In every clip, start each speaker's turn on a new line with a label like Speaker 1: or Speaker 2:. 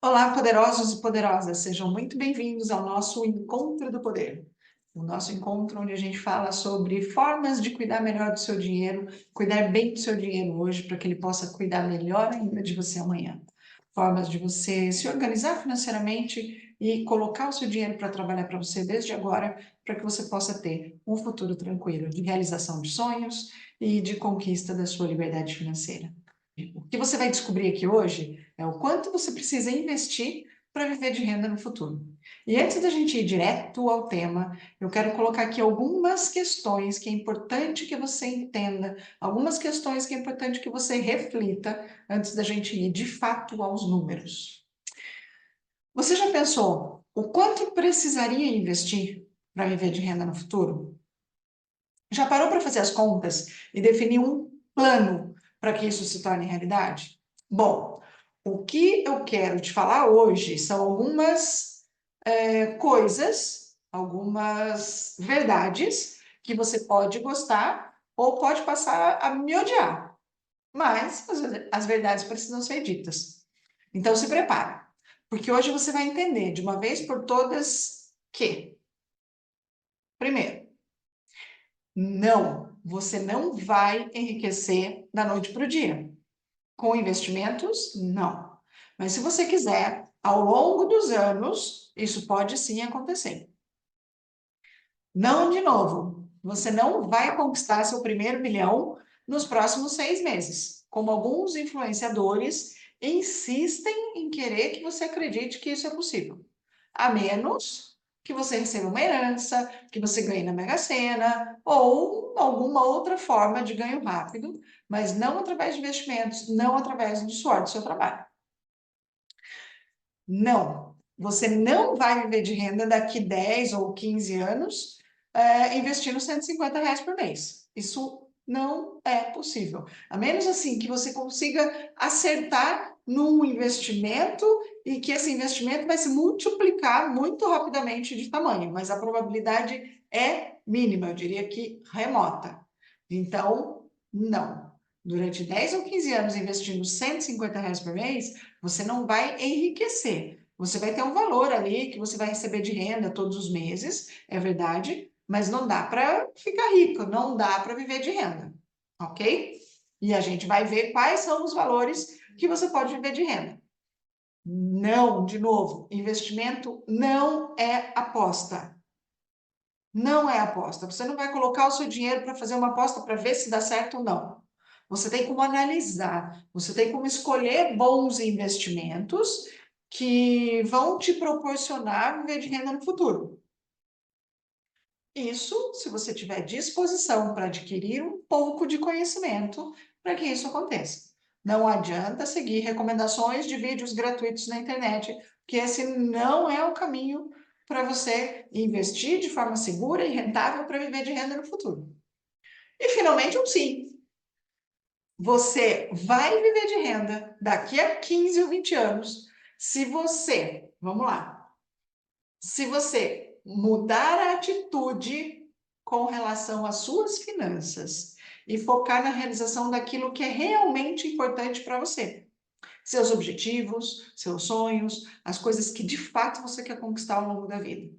Speaker 1: Olá, poderosos e poderosas, sejam muito bem-vindos ao nosso Encontro do Poder. O nosso encontro onde a gente fala sobre formas de cuidar melhor do seu dinheiro, cuidar bem do seu dinheiro hoje para que ele possa cuidar melhor ainda de você amanhã. Formas de você se organizar financeiramente e colocar o seu dinheiro para trabalhar para você desde agora, para que você possa ter um futuro tranquilo de realização de sonhos e de conquista da sua liberdade financeira. O que você vai descobrir aqui hoje é o quanto você precisa investir para viver de renda no futuro. E antes da gente ir direto ao tema, eu quero colocar aqui algumas questões que é importante que você entenda, algumas questões que é importante que você reflita antes da gente ir de fato aos números. Você já pensou o quanto precisaria investir para viver de renda no futuro? Já parou para fazer as contas e definir um plano para que isso se torne realidade? Bom, o que eu quero te falar hoje são algumas coisas, algumas verdades que você pode gostar ou pode passar a me odiar, mas as verdades precisam ser ditas. Então se prepara, porque hoje você vai entender de uma vez por todas que, primeiro, não, você não vai enriquecer da noite para o dia. Com investimentos, não. Mas se você quiser, ao longo dos anos, isso pode sim acontecer. Não, de novo, você não vai conquistar seu primeiro milhão nos próximos 6 meses, como alguns influenciadores insistem em querer que você acredite que isso é possível. A menos que você receba uma herança, que você ganhe na Mega Sena ou alguma outra forma de ganho rápido, mas não através de investimentos, não através do suor do seu trabalho. Não, você não vai viver de renda daqui 10 ou 15 anos investindo R$ 150 por mês. Isso não é possível. A menos assim que você consiga acertar num investimento e que esse investimento vai se multiplicar muito rapidamente de tamanho, mas a probabilidade é mínima, eu diria que remota. Então, não. Durante 10 ou 15 anos investindo R$ 150 por mês, você não vai enriquecer. Você vai ter um valor ali que você vai receber de renda todos os meses, é verdade, mas não dá para ficar rico, não dá para viver de renda, ok? E a gente vai ver quais são os valores que você pode viver de renda. Não, de novo, investimento não é aposta. Não é aposta. Você não vai colocar o seu dinheiro para fazer uma aposta para ver se dá certo ou não. Você tem como analisar, você tem como escolher bons investimentos que vão te proporcionar viver de renda no futuro. Isso se você tiver disposição para adquirir um pouco de conhecimento para que isso aconteça. Não adianta seguir recomendações de vídeos gratuitos na internet, porque esse não é o caminho para você investir de forma segura e rentável para viver de renda no futuro. E finalmente, um sim. Você vai viver de renda daqui a 15 ou 20 anos se você, vamos lá, se você mudar a atitude com relação às suas finanças e focar na realização daquilo que é realmente importante para você. Seus objetivos, seus sonhos, as coisas que de fato você quer conquistar ao longo da vida.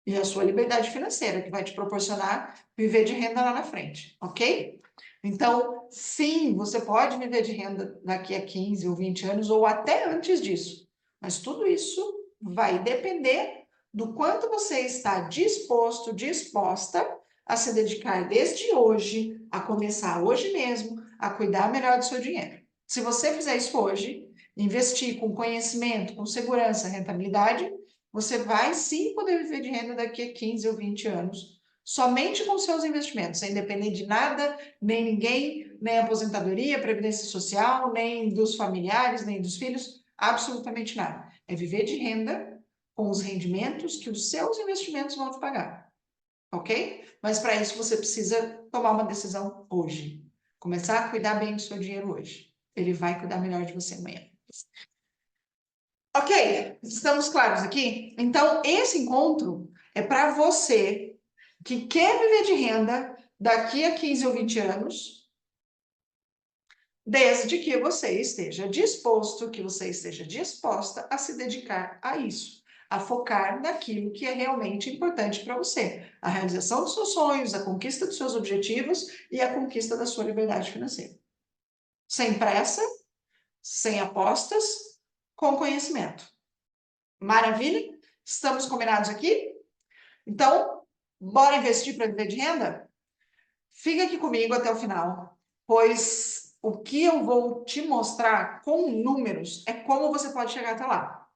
Speaker 1: E a sua liberdade financeira, que vai te proporcionar viver de renda lá na frente, ok? Então, sim, você pode viver de renda daqui a 15 ou 20 anos ou até antes disso. Mas tudo isso vai depender do quanto você está disposto, disposta a se dedicar desde hoje, a começar hoje mesmo, a cuidar melhor do seu dinheiro. Se você fizer isso hoje, investir com conhecimento, com segurança, rentabilidade, você vai sim poder viver de renda daqui a 15 ou 20 anos, somente com seus investimentos, sem depender de nada, nem ninguém, nem aposentadoria, previdência social, nem dos familiares, nem dos filhos, absolutamente nada. É viver de renda com os rendimentos que os seus investimentos vão te pagar, ok? Mas para isso você precisa tomar uma decisão hoje. Começar a cuidar bem do seu dinheiro hoje. Ele vai cuidar melhor de você amanhã. Ok, estamos claros aqui? Então, esse encontro é para você que quer viver de renda daqui a 15 ou 20 anos, desde que você esteja disposto, que você esteja disposta a se dedicar a isso, a focar naquilo que é realmente importante para você, a realização dos seus sonhos, a conquista dos seus objetivos e a conquista da sua liberdade financeira. Sem pressa, sem apostas, com conhecimento. Maravilha? Estamos combinados aqui? Então, bora investir para viver de renda? Fica aqui comigo até o final, pois o que eu vou te mostrar com números é como você pode chegar até lá.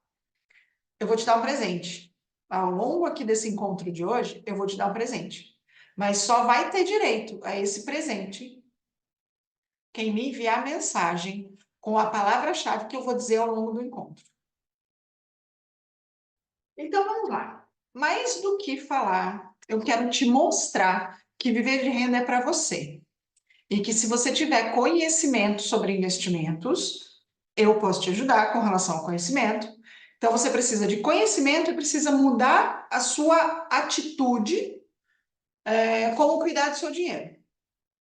Speaker 1: Eu vou te dar um presente. Ao longo aqui desse encontro de hoje, eu vou te dar um presente. Mas só vai ter direito a esse presente quem me enviar mensagem com a palavra-chave que eu vou dizer ao longo do encontro. Então vamos lá. Mais do que falar, eu quero te mostrar que viver de renda é para você. E que se você tiver conhecimento sobre investimentos, eu posso te ajudar com relação ao conhecimento. Então você precisa de conhecimento e precisa mudar a sua atitude como cuidar do seu dinheiro.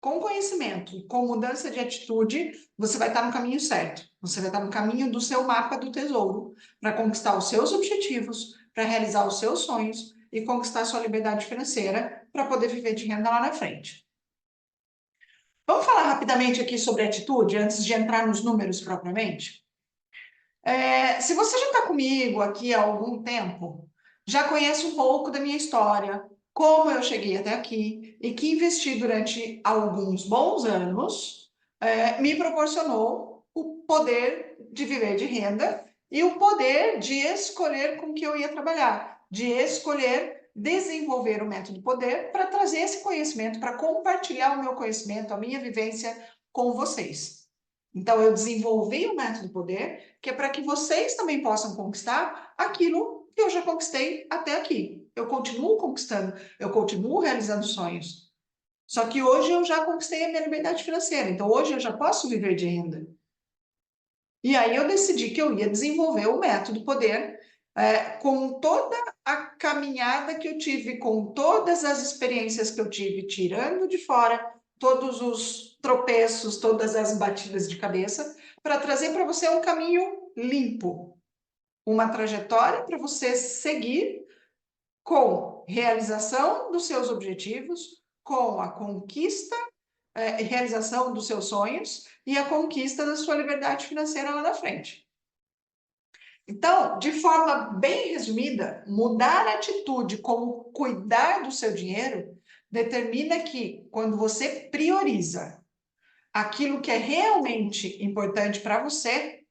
Speaker 1: Com conhecimento, com mudança de atitude, você vai estar no caminho certo. Você vai estar no caminho do seu mapa do tesouro para conquistar os seus objetivos, para realizar os seus sonhos e conquistar a sua liberdade financeira para poder viver de renda lá na frente. Vamos falar rapidamente aqui sobre atitude, antes de entrar nos números propriamente? Se você já está comigo aqui há algum tempo, já conhece um pouco da minha história, como eu cheguei até aqui e que investir durante alguns bons anos me proporcionou o poder de viver de renda e o poder de escolher com que eu ia trabalhar, de escolher desenvolver o método poder para trazer esse conhecimento, para compartilhar o meu conhecimento, a minha vivência com vocês. Então, eu desenvolvi o método poder, que é para que vocês também possam conquistar aquilo que eu já conquistei até aqui. Eu continuo conquistando, eu continuo realizando sonhos. Só que hoje eu já conquistei a minha liberdade financeira, então hoje eu já posso viver de renda. E aí eu decidi que eu ia desenvolver o método poder com toda a caminhada que eu tive, com todas as experiências que eu tive, tirando de fora todos os tropeços, todas as batidas de cabeça, para trazer para você um caminho limpo, uma trajetória para você seguir com realização dos seus objetivos, com a conquista realização dos seus sonhos e a conquista da sua liberdade financeira lá na frente. Então, de forma bem resumida, mudar a atitude como cuidar do seu dinheiro determina que, quando você prioriza aquilo que é realmente importante para você,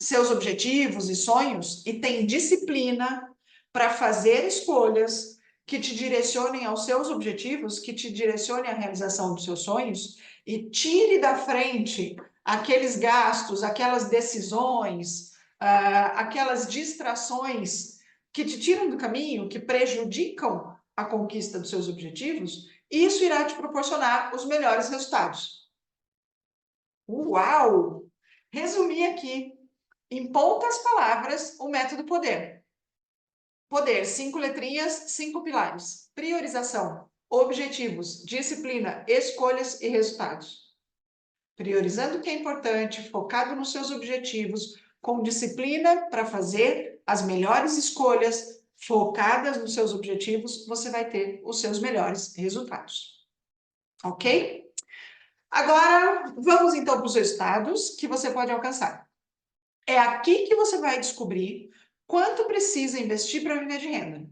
Speaker 1: seus objetivos e sonhos, e tem disciplina para fazer escolhas que te direcionem aos seus objetivos, que te direcionem à realização dos seus sonhos, e tire da frente aqueles gastos, aquelas decisões, aquelas distrações que te tiram do caminho, que prejudicam a conquista dos seus objetivos, isso irá te proporcionar os melhores resultados. Uau! Resumi aqui, em poucas palavras, o método poder. Poder, 5 letrinhas, 5 pilares. Priorização, objetivos, disciplina, escolhas e resultados. Priorizando o que é importante, focado nos seus objetivos, com disciplina para fazer as melhores escolhas, focadas nos seus objetivos, você vai ter os seus melhores resultados. Ok? Agora, vamos então para os resultados que você pode alcançar. É aqui que você vai descobrir quanto precisa investir para viver de renda.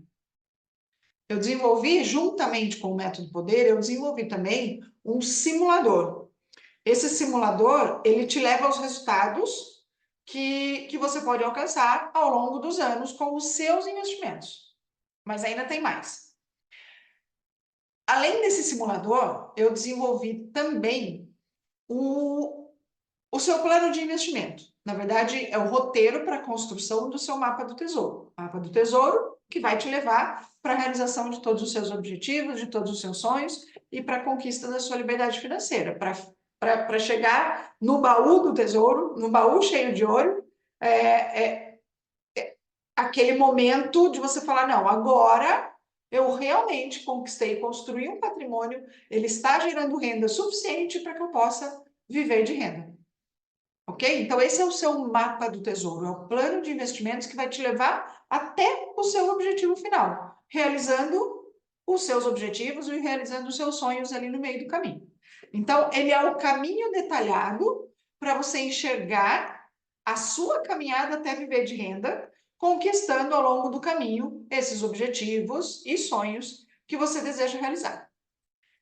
Speaker 1: Eu desenvolvi, juntamente com o Método Poder, eu desenvolvi também um simulador. Esse simulador, ele te leva aos resultados que você pode alcançar ao longo dos anos com os seus investimentos. Mas ainda tem mais. Além desse simulador, eu desenvolvi também o seu plano de investimento. Na verdade, é o roteiro para a construção do seu mapa do tesouro. Mapa do tesouro que vai te levar para a realização de todos os seus objetivos, de todos os seus sonhos e para a conquista da sua liberdade financeira, para chegar no baú do tesouro, no baú cheio de ouro, aquele momento de você falar, não, agora eu realmente conquistei, construí um patrimônio, ele está gerando renda suficiente para que eu possa viver de renda. Ok? Então, esse é o seu mapa do tesouro, é o plano de investimentos que vai te levar até o seu objetivo final, realizando os seus objetivos e realizando os seus sonhos ali no meio do caminho. Então, ele é o caminho detalhado para você enxergar a sua caminhada até viver de renda, conquistando ao longo do caminho esses objetivos e sonhos que você deseja realizar.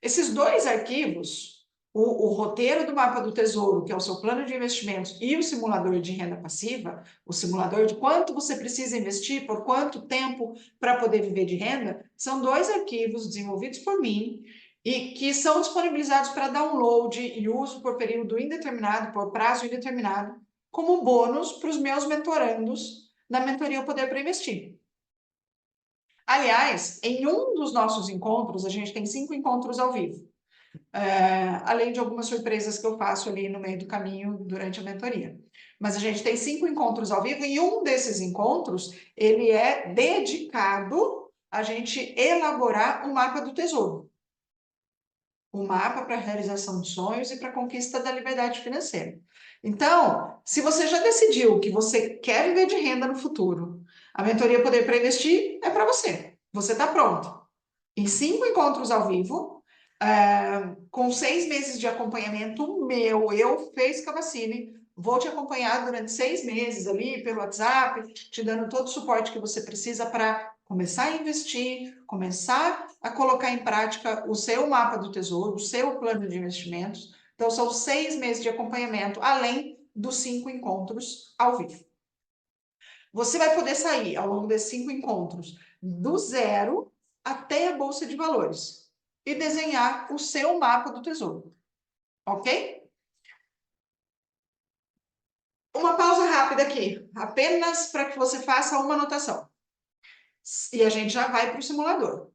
Speaker 1: Esses dois arquivos, o roteiro do mapa do tesouro, que é o seu plano de investimentos, e o simulador de renda passiva, o simulador de quanto você precisa investir, por quanto tempo para poder viver de renda, são dois arquivos desenvolvidos por mim e que são disponibilizados para download e uso por período indeterminado, por prazo indeterminado, como bônus para os meus mentorandos na mentoria O Poder para Investir. Aliás, em um dos nossos encontros, a gente tem 5 encontros ao vivo, além de algumas surpresas que eu faço ali no meio do caminho durante a mentoria. Mas a gente tem 5 encontros ao vivo e um desses encontros, ele é dedicado a gente elaborar um mapa do tesouro. Um mapa para a realização de sonhos e para a conquista da liberdade financeira. Então, se você já decidiu que você quer viver de renda no futuro, a mentoria Poder para Investir é para você. Você está pronto. Em 5 encontros ao vivo, com 6 meses de acompanhamento meu, eu, Fê Scavacini, vou te acompanhar durante 6 meses ali pelo WhatsApp, te dando todo o suporte que você precisa para começar a investir, começar a colocar em prática o seu mapa do tesouro, o seu plano de investimentos. Então, são 6 meses de acompanhamento, além dos 5 encontros ao vivo. Você vai poder sair, ao longo desses 5 encontros, do zero até a Bolsa de Valores e desenhar o seu mapa do tesouro. Ok? Uma pausa rápida aqui, apenas para que você faça uma anotação. E a gente já vai para o simulador.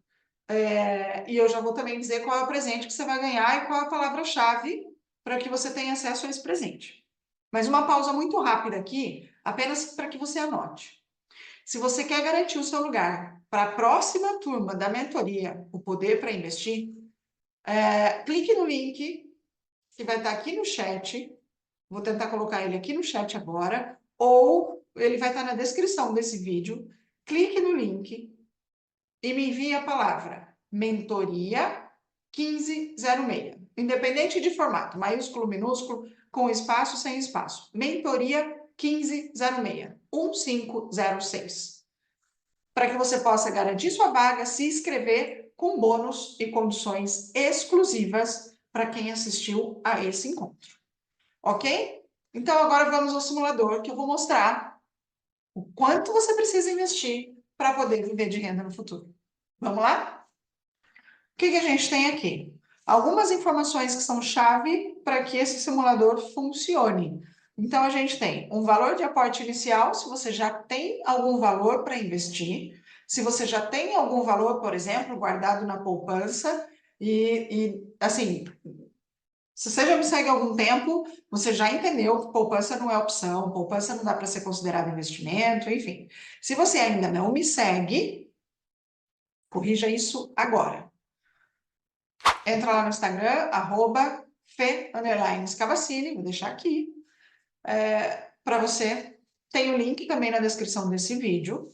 Speaker 1: E eu já vou também dizer qual é o presente que você vai ganhar e qual é a palavra-chave para que você tenha acesso a esse presente. Mas uma pausa muito rápida aqui, apenas para que você anote. Se você quer garantir o seu lugar para a próxima turma da mentoria, O Poder para Investir, clique no link que vai estar aqui no chat. Vou tentar colocar ele aqui no chat agora, ou ele vai estar na descrição desse vídeo. Clique no link e me envie a palavra mentoria 1506. Independente de formato, maiúsculo, minúsculo, com espaço, sem espaço. Mentoria 1506, 1506. Para que você possa garantir sua vaga, se inscrever com bônus e condições exclusivas para quem assistiu a esse encontro. Ok? Então, agora vamos ao simulador, que eu vou mostrar o quanto você precisa investir para poder viver de renda no futuro. Vamos lá? O que a gente tem aqui? Algumas informações que são chave para que esse simulador funcione. Então, a gente tem um valor de aporte inicial, se você já tem algum valor para investir, se você já tem algum valor, por exemplo, guardado na poupança, assim, se você já me segue há algum tempo, você já entendeu que poupança não é opção, poupança não dá para ser considerado investimento, enfim. Se você ainda não me segue, corrija isso agora. Entra lá no Instagram, @Fê_Scavacini, vou deixar aqui, para você. Tem o link também na descrição desse vídeo.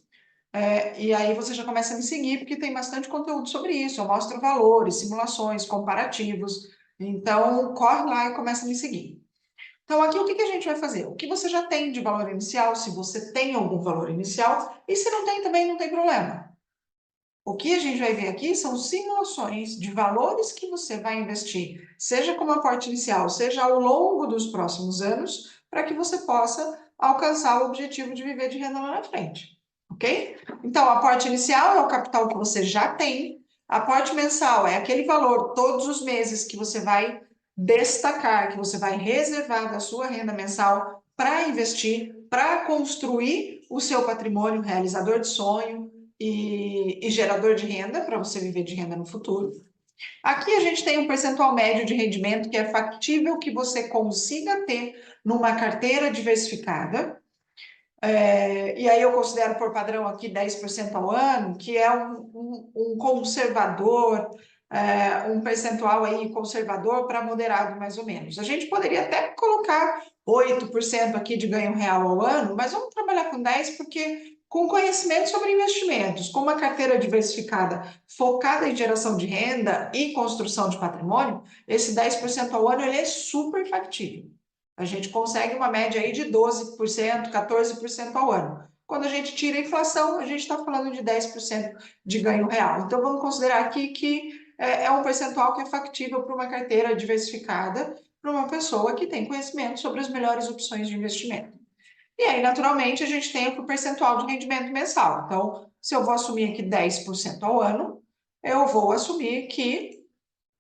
Speaker 1: E aí você já começa a me seguir, porque tem bastante conteúdo sobre isso. Eu mostro valores, simulações, comparativos. Então, corre lá e começa a me seguir. Então, aqui o que a gente vai fazer? O que você já tem de valor inicial, se você tem algum valor inicial, e se não tem também, não tem problema. O que a gente vai ver aqui são simulações de valores que você vai investir, seja como aporte inicial, seja ao longo dos próximos anos, para que você possa alcançar o objetivo de viver de renda lá na frente. Ok? Então, o aporte inicial é o capital que você já tem, aporte mensal é aquele valor todos os meses que você vai destacar, que você vai reservar da sua renda mensal para investir, para construir o seu patrimônio realizador de sonho e gerador de renda, para você viver de renda no futuro. Aqui a gente tem um percentual médio de rendimento que é factível que você consiga ter numa carteira diversificada. E aí eu considero por padrão aqui 10% ao ano, que é um conservador, um percentual aí conservador para moderado, mais ou menos. A gente poderia até colocar 8% aqui de ganho real ao ano, mas vamos trabalhar com 10%, porque com conhecimento sobre investimentos, com uma carteira diversificada focada em geração de renda e construção de patrimônio, esse 10% ao ano ele é super factível. A gente consegue uma média aí de 12%, 14% ao ano. Quando a gente tira a inflação, a gente está falando de 10% de ganho real. Então, vamos considerar aqui que é um percentual que é factível para uma carteira diversificada, para uma pessoa que tem conhecimento sobre as melhores opções de investimento. E aí, naturalmente, a gente tem o percentual de rendimento mensal. Então, se eu vou assumir aqui 10% ao ano, eu vou assumir que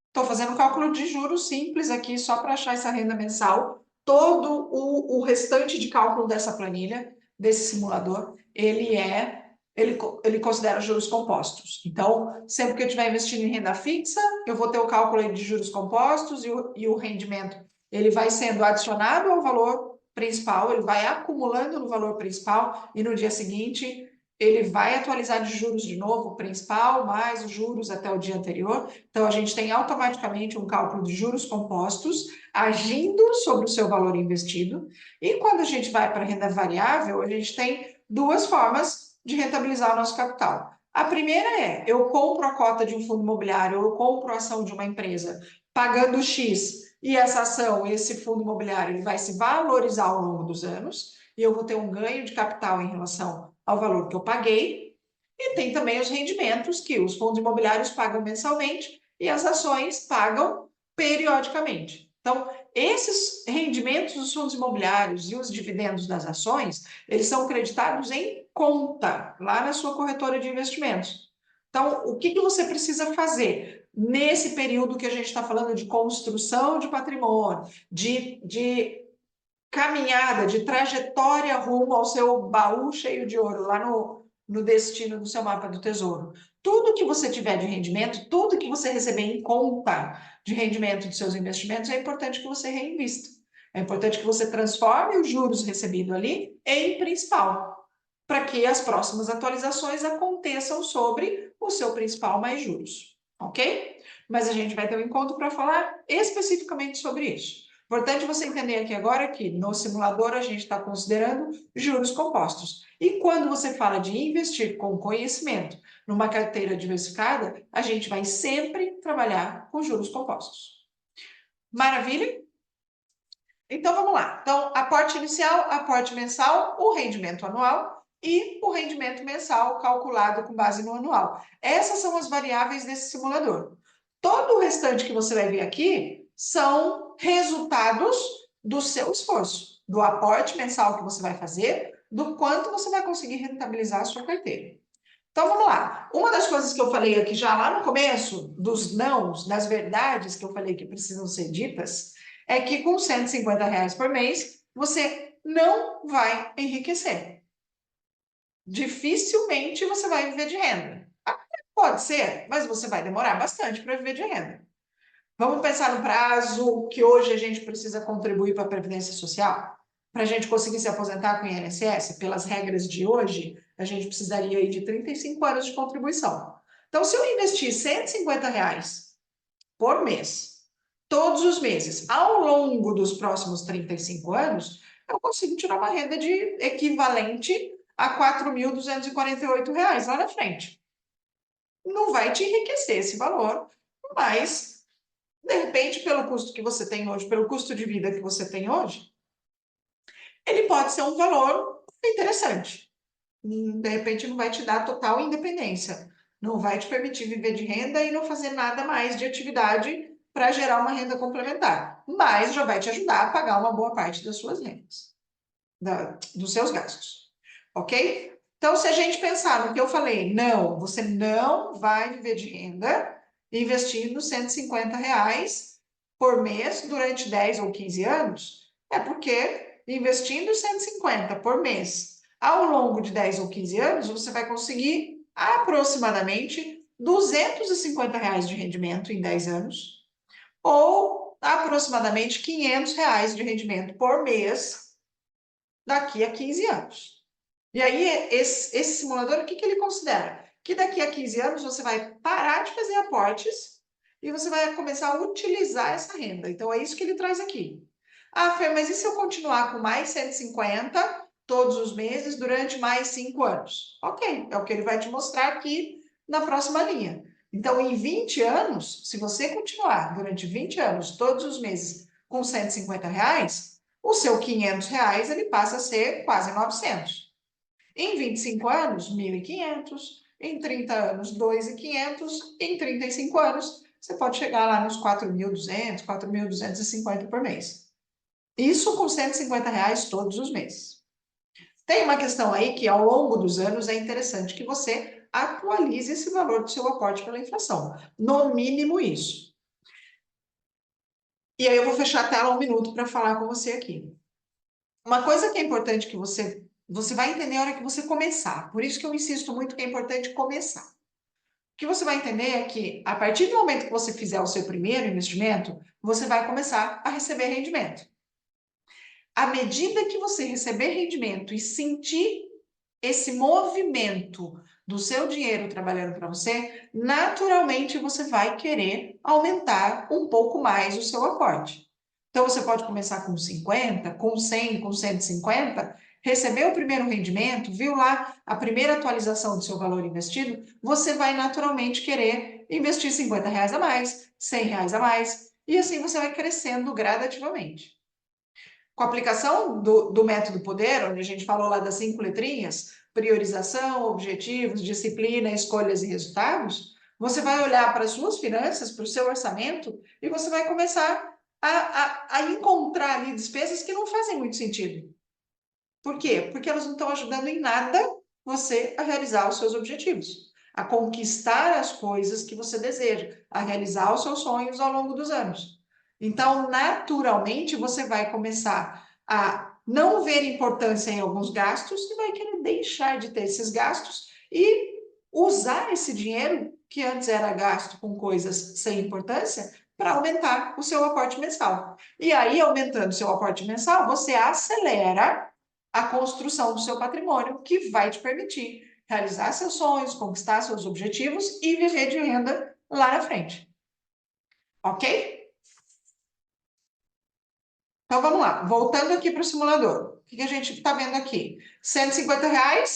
Speaker 1: estou fazendo um cálculo de juros simples aqui, só para achar essa renda mensal. Todo o restante de cálculo dessa planilha, desse simulador, ele considera juros compostos. Então, sempre que eu estiver investindo em renda fixa, eu vou ter o cálculo de juros compostos e o rendimento, ele vai sendo adicionado ao valor principal, ele vai acumulando no valor principal e no dia seguinte ele vai atualizar de juros de novo, o principal mais os juros até o dia anterior. Então, a gente tem automaticamente um cálculo de juros compostos agindo sobre o seu valor investido. E quando a gente vai para a renda variável, a gente tem duas formas de rentabilizar o nosso capital. A primeira é, eu compro a cota de um fundo imobiliário, eu compro a ação de uma empresa pagando X, e essa ação, esse fundo imobiliário, ele vai se valorizar ao longo dos anos, e eu vou ter um ganho de capital em relação ao valor que eu paguei. E tem também os rendimentos que os fundos imobiliários pagam mensalmente e as ações pagam periodicamente. Então, esses rendimentos dos fundos imobiliários e os dividendos das ações, eles são creditados em conta, lá na sua corretora de investimentos. Então, o que você precisa fazer nesse período que a gente está falando de construção de patrimônio, de caminhada, de trajetória rumo ao seu baú cheio de ouro, lá no destino do seu mapa do tesouro? Tudo que você tiver de rendimento, tudo que você receber em conta de rendimento dos seus investimentos, é importante que você reinvista. É importante que você transforme os juros recebidos ali em principal, para que as próximas atualizações aconteçam sobre o seu principal mais juros, ok? Mas a gente vai ter um encontro para falar especificamente sobre isso. Importante você entender aqui agora que no simulador a gente está considerando juros compostos. E quando você fala de investir com conhecimento numa carteira diversificada, a gente vai sempre trabalhar com juros compostos. Maravilha? Então vamos lá. Então, aporte inicial, aporte mensal, o rendimento anual e o rendimento mensal calculado com base no anual. Essas são as variáveis desse simulador. Todo o restante que você vai ver aqui são resultados do seu esforço, do aporte mensal que você vai fazer, do quanto você vai conseguir rentabilizar a sua carteira. Então vamos lá. Uma das coisas que eu falei aqui já lá no começo, dos nãos, das verdades que eu falei que precisam ser ditas, é que com R$ 150 por mês, você não vai enriquecer. Dificilmente você vai viver de renda. Pode ser, mas você vai demorar bastante para viver de renda. Vamos pensar no prazo que hoje a gente precisa contribuir para a Previdência Social? Para a gente conseguir se aposentar com o INSS, pelas regras de hoje, a gente precisaria aí de 35 anos de contribuição. Então, se eu investir R$ 150 por mês, todos os meses, ao longo dos próximos 35 anos, eu consigo tirar uma renda de equivalente a R$ 4.248 lá na frente. Não vai te enriquecer esse valor, mas de repente, pelo custo que você tem hoje, pelo custo de vida que você tem hoje, ele pode ser um valor interessante. De repente, não vai te dar total independência, não vai te permitir viver de renda e não fazer nada mais de atividade para gerar uma renda complementar, mas já vai te ajudar a pagar uma boa parte das suas rendas, dos seus gastos, ok? Então, se a gente pensar no que eu falei, não, você não vai viver de renda investindo R$ 150 por mês durante 10 ou 15 anos, é porque investindo 150 por mês ao longo de 10 ou 15 anos, você vai conseguir aproximadamente R$ 250 de rendimento em 10 anos, ou aproximadamente R$ 500 de rendimento por mês daqui a 15 anos. E aí, esse simulador, o que ele considera? Que daqui a 15 anos você vai parar de fazer aportes e você vai começar a utilizar essa renda. Então, é isso que ele traz aqui. Ah, Fê, mas e se eu continuar com mais 150 todos os meses durante mais 5 anos? Ok, é o que ele vai te mostrar aqui na próxima linha. Então, em 20 anos, se você continuar durante 20 anos, todos os meses, com R$ 150, o seu R$ 500 ele passa a ser quase 900. Em 25 anos, 1.500. Em 30 anos, 2.500. Em 35 anos, você pode chegar lá nos 4.200, 4.250 por mês. Isso com R$ 150 todos os meses. Tem uma questão aí que, ao longo dos anos, é interessante que você atualize esse valor do seu aporte pela inflação. No mínimo isso. E aí eu vou fechar a tela um minuto para falar com você aqui. Uma coisa que é importante que você vai entender a hora que você começar. Por isso que eu insisto muito que é importante começar. O que você vai entender é que, a partir do momento que você fizer o seu primeiro investimento, você vai começar a receber rendimento. À medida que você receber rendimento e sentir esse movimento do seu dinheiro trabalhando para você, naturalmente você vai querer aumentar um pouco mais o seu aporte. Então, você pode começar com 50, com 100, com 150, recebeu o primeiro rendimento, viu lá a primeira atualização do seu valor investido, você vai naturalmente querer investir R$ 50 a mais, R$ 100 a mais, e assim você vai crescendo gradativamente. Com a aplicação do método Poder, onde a gente falou lá das 5 letrinhas, priorização, objetivos, disciplina, escolhas e resultados, você vai olhar para as suas finanças, para o seu orçamento, e você vai começar a encontrar ali despesas que não fazem muito sentido. Por quê? Porque elas não estão ajudando em nada você a realizar os seus objetivos, a conquistar as coisas que você deseja, a realizar os seus sonhos ao longo dos anos. Então, naturalmente, você vai começar a não ver importância em alguns gastos e vai querer deixar de ter esses gastos e usar esse dinheiro que antes era gasto com coisas sem importância para aumentar o seu aporte mensal. E aí, aumentando o seu aporte mensal, você acelera a construção do seu patrimônio, que vai te permitir realizar seus sonhos, conquistar seus objetivos e viver de renda lá na frente. Ok? Então vamos lá, voltando aqui para o simulador. O que a gente está vendo aqui? R$ 150,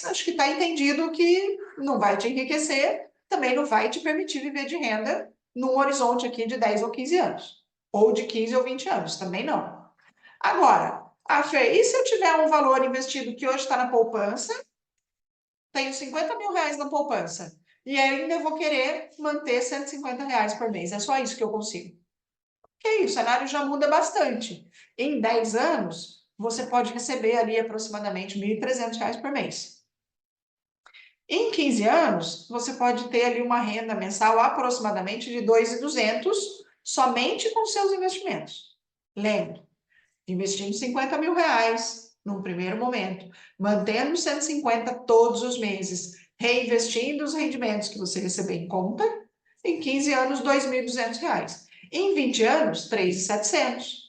Speaker 1: acho que está entendido que não vai te enriquecer, também não vai te permitir viver de renda num horizonte aqui de 10 ou 15 anos. Ou de 15 ou 20 anos, também não. Agora, Fê, e se eu tiver um valor investido que hoje está na poupança, tenho R$ 50.000 na poupança, e ainda vou querer manter R$ 150 por mês, é só isso que eu consigo. O cenário já muda bastante. Em 10 anos, você pode receber ali aproximadamente R$ 1.300 por mês. Em 15 anos, você pode ter ali uma renda mensal aproximadamente de 2.200 somente com seus investimentos. Lembre, investindo R$ 50.000 num primeiro momento, mantendo 150 todos os meses, reinvestindo os rendimentos que você receber em conta, em 15 anos, R$ 2.200. Em 20 anos, 3.700.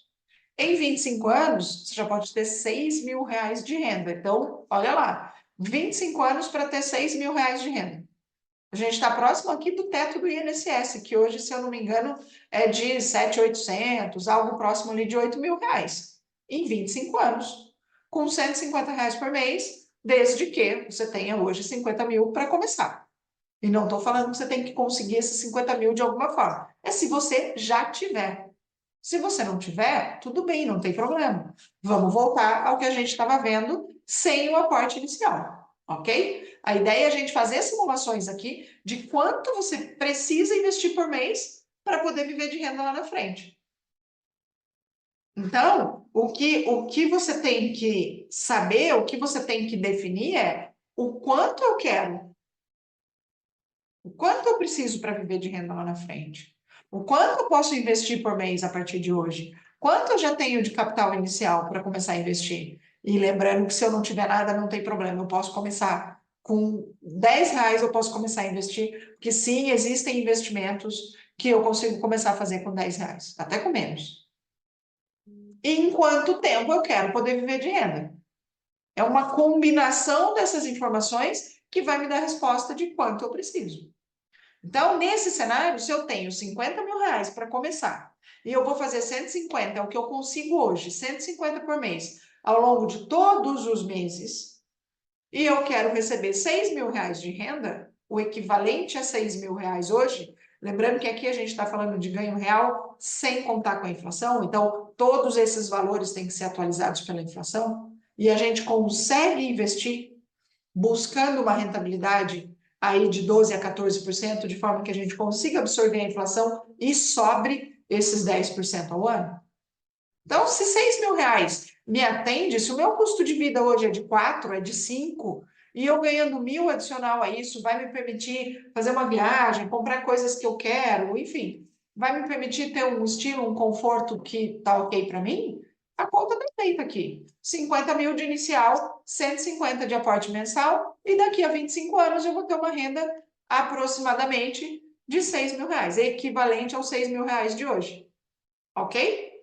Speaker 1: Em 25 anos, você já pode ter R$ 6.000 de renda. Então, olha lá, 25 anos para ter R$ 6.000 de renda. A gente está próximo aqui do teto do INSS, que hoje, se eu não me engano, é de 7.800, algo próximo ali de R$ 8.000, em 25 anos, com R$ 150 por mês, desde que você tenha hoje 50.000 para começar. E não estou falando que você tem que conseguir esses 50.000 de alguma forma. É se você já tiver. Se você não tiver, tudo bem, não tem problema. Vamos voltar ao que a gente estava vendo sem o aporte inicial, ok? A ideia é a gente fazer simulações aqui de quanto você precisa investir por mês para poder viver de renda lá na frente. Então, o que você tem que saber, o que você tem que definir é o quanto eu quero, o quanto eu preciso para viver de renda lá na frente, o quanto eu posso investir por mês a partir de hoje, quanto eu já tenho de capital inicial para começar a investir. E lembrando que se eu não tiver nada, não tem problema, eu posso começar com R$ 10, eu posso começar a investir, porque sim, existem investimentos que eu consigo começar a fazer com R$ 10, até com menos. E em quanto tempo eu quero poder viver de renda? É uma combinação dessas informações que vai me dar a resposta de quanto eu preciso. Então, nesse cenário, se eu tenho 50 mil reais para começar, e eu vou fazer 150, é o que eu consigo hoje, 150 por mês, ao longo de todos os meses, e eu quero receber 6 mil reais de renda, o equivalente a 6 mil reais hoje, lembrando que aqui a gente está falando de ganho real sem contar com a inflação, então todos esses valores têm que ser atualizados pela inflação, e a gente consegue investir buscando uma rentabilidade aí de 12% a 14%, de forma que a gente consiga absorver a inflação e sobre esses 10% ao ano. Então, se 6 mil reais me atende, se o meu custo de vida hoje é de 4, é de 5, e eu ganhando 1.000 adicional a isso, vai me permitir fazer uma viagem, comprar coisas que eu quero, enfim, vai me permitir ter um estilo, um conforto que tá ok para mim, a conta está feita aqui. 50 mil de inicial, 150 de aporte mensal, e daqui a 25 anos eu vou ter uma renda aproximadamente de 6 mil reais, equivalente aos 6 mil reais de hoje. Ok?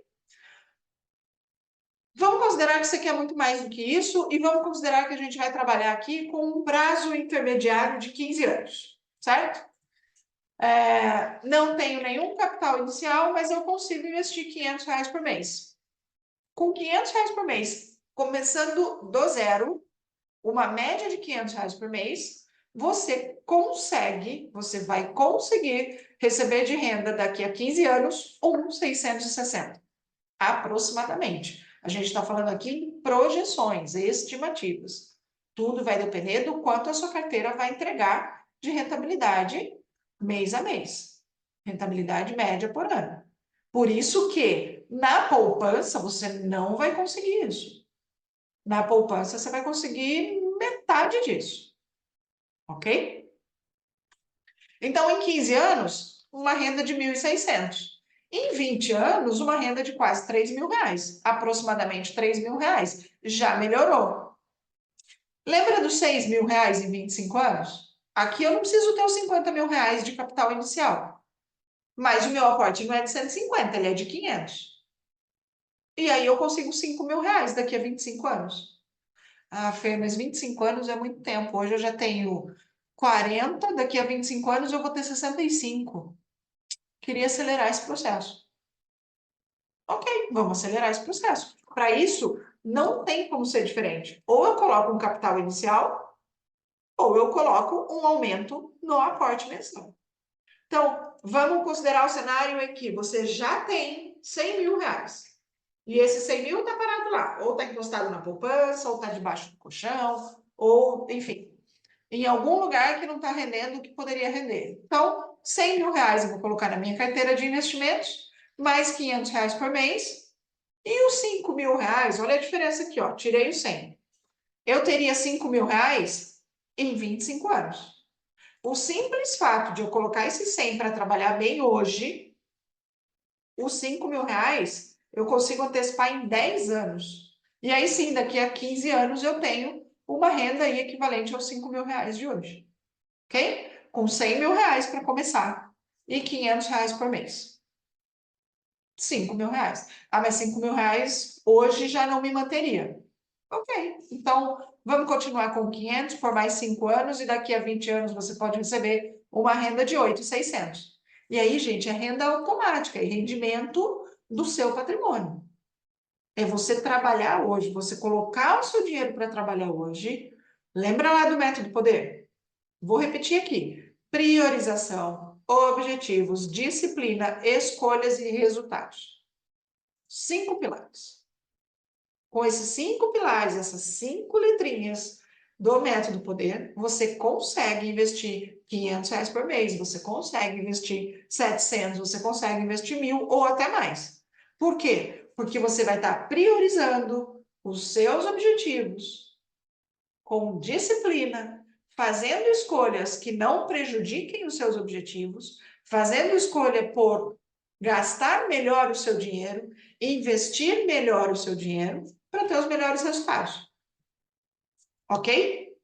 Speaker 1: Vamos considerar que isso aqui é muito mais do que isso e vamos considerar que a gente vai trabalhar aqui com um prazo intermediário de 15 anos, certo? Não tenho nenhum capital inicial, mas eu consigo investir 500 reais por mês. Com 500 reais por mês, começando do zero, uma média de 500 reais por mês, você vai conseguir receber de renda daqui a 15 anos 660, aproximadamente. A gente está falando aqui em projeções, estimativas. Tudo vai depender do quanto a sua carteira vai entregar de rentabilidade mês a mês. Rentabilidade média por ano. Por isso que na poupança você não vai conseguir isso. Na poupança você vai conseguir metade disso. Ok? Então, em 15 anos, uma renda de 1.600. Em 20 anos, uma renda de quase 3 mil reais, aproximadamente 3 mil reais. Já melhorou. Lembra dos 6 mil reais em 25 anos? Aqui eu não preciso ter os 50 mil reais de capital inicial. Mas o meu aporte não é de 150, ele é de 500. E aí eu consigo 5 mil reais daqui a 25 anos. Ah, Fê, mas 25 anos é muito tempo. Hoje eu já tenho 40, daqui a 25 anos eu vou ter 65. Queria acelerar esse processo. Ok, vamos acelerar esse processo. Para isso, não tem como ser diferente. Ou eu coloco um capital inicial, ou eu coloco um aumento no aporte mensal. Então, vamos considerar o cenário em que você já tem 100 mil reais. E esse 100 mil está parado lá. Ou está encostado na poupança, ou está debaixo do colchão, ou, enfim, em algum lugar que não está rendendo o que poderia render. Então, 100 mil reais eu vou colocar na minha carteira de investimentos, mais 500 reais por mês, e os 5 mil reais, olha a diferença aqui, ó, tirei os 100. Eu teria 5 mil reais em 25 anos. O simples fato de eu colocar esses 100 para trabalhar bem hoje, os 5 mil reais, eu consigo antecipar em 10 anos. E aí sim, daqui a 15 anos eu tenho uma renda aí equivalente aos 5 mil reais de hoje. Ok? Com 100 mil reais para começar e 500 reais por mês. 5 mil reais. Ah, mas 5 mil reais hoje já não me manteria. Ok, então vamos continuar com 500 por mais 5 anos e daqui a 20 anos você pode receber uma renda de 8.600. E aí, gente, é renda automática, é rendimento do seu patrimônio. É você trabalhar hoje, você colocar o seu dinheiro para trabalhar hoje. Lembra lá do método poder? Vou repetir aqui. Priorização, objetivos, disciplina, escolhas e resultados. 5 pilares. Com esses 5 pilares, essas 5 letrinhas do método poder, você consegue investir 500 reais por mês, você consegue investir 700, você consegue investir 1.000 ou até mais. Por quê? Porque você vai estar priorizando os seus objetivos com disciplina, fazendo escolhas que não prejudiquem os seus objetivos, fazendo escolha por gastar melhor o seu dinheiro, investir melhor o seu dinheiro para ter os melhores resultados. Ok?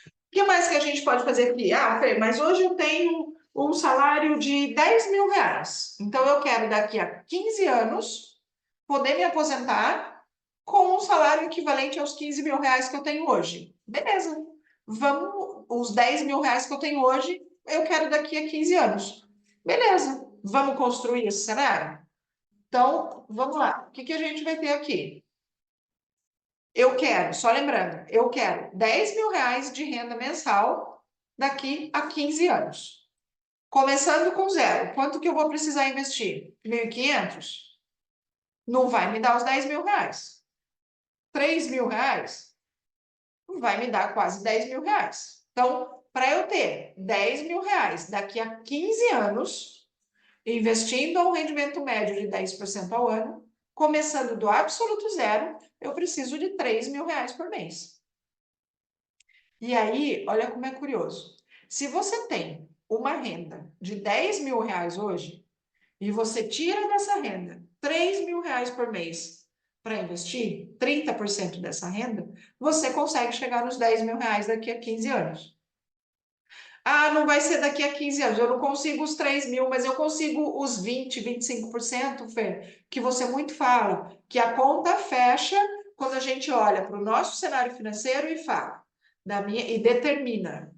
Speaker 1: O que mais que a gente pode fazer aqui? Ah, Fê, mas hoje eu tenho um salário de 10 mil reais. Então eu quero daqui a 15 anos poder me aposentar com um salário equivalente aos 15 mil reais que eu tenho hoje. Beleza. Vamos, os 10 mil reais que eu tenho hoje, eu quero daqui a 15 anos. Beleza. Vamos construir esse cenário? Então, vamos lá. O que a gente vai ter aqui? Eu quero, só lembrando, eu quero 10 mil reais de renda mensal daqui a 15 anos. Começando com zero, quanto que eu vou precisar investir? 1.500? Não vai me dar os 10 mil reais. 3 mil reais? Vai me dar quase 10 mil reais. Então, para eu ter 10 mil reais daqui a 15 anos, investindo a um rendimento médio de 10% ao ano, começando do absoluto zero, eu preciso de 3 mil reais por mês. E aí, olha como é curioso. Se você tem uma renda de 10 mil reais hoje, e você tira dessa renda 3 mil reais por mês para investir, 30% dessa renda, você consegue chegar nos 10 mil reais daqui a 15 anos. Ah, não vai ser daqui a 15 anos, eu não consigo os 3 mil, mas eu consigo os 20, 25%, Fê, que você muito fala, que a conta fecha quando a gente olha para o nosso cenário financeiro e fala, e determina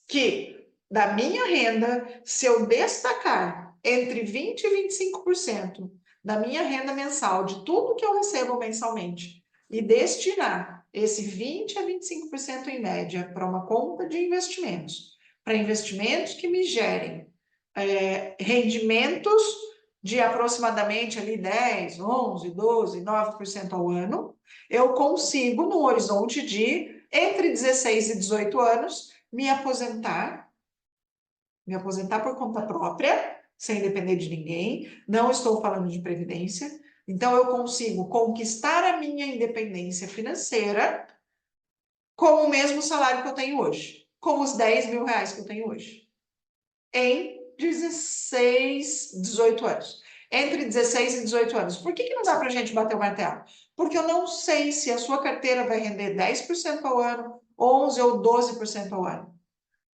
Speaker 1: que da minha renda, se eu destacar entre 20% e 25% da minha renda mensal, de tudo que eu recebo mensalmente, e destinar esse 20% a 25% em média para uma conta de investimentos, para investimentos que me gerem rendimentos de aproximadamente ali 10, 11, 12, 9% ao ano, eu consigo, no horizonte de entre 16 e 18 anos, me aposentar por conta própria, sem depender de ninguém, não estou falando de previdência, então eu consigo conquistar a minha independência financeira com o mesmo salário que eu tenho hoje, com os 10 mil reais que eu tenho hoje, em 16, 18 anos. Entre 16 e 18 anos. Por que não dá para a gente bater o martelo? Porque eu não sei se a sua carteira vai render 10% ao ano, 11% ou 12% ao ano.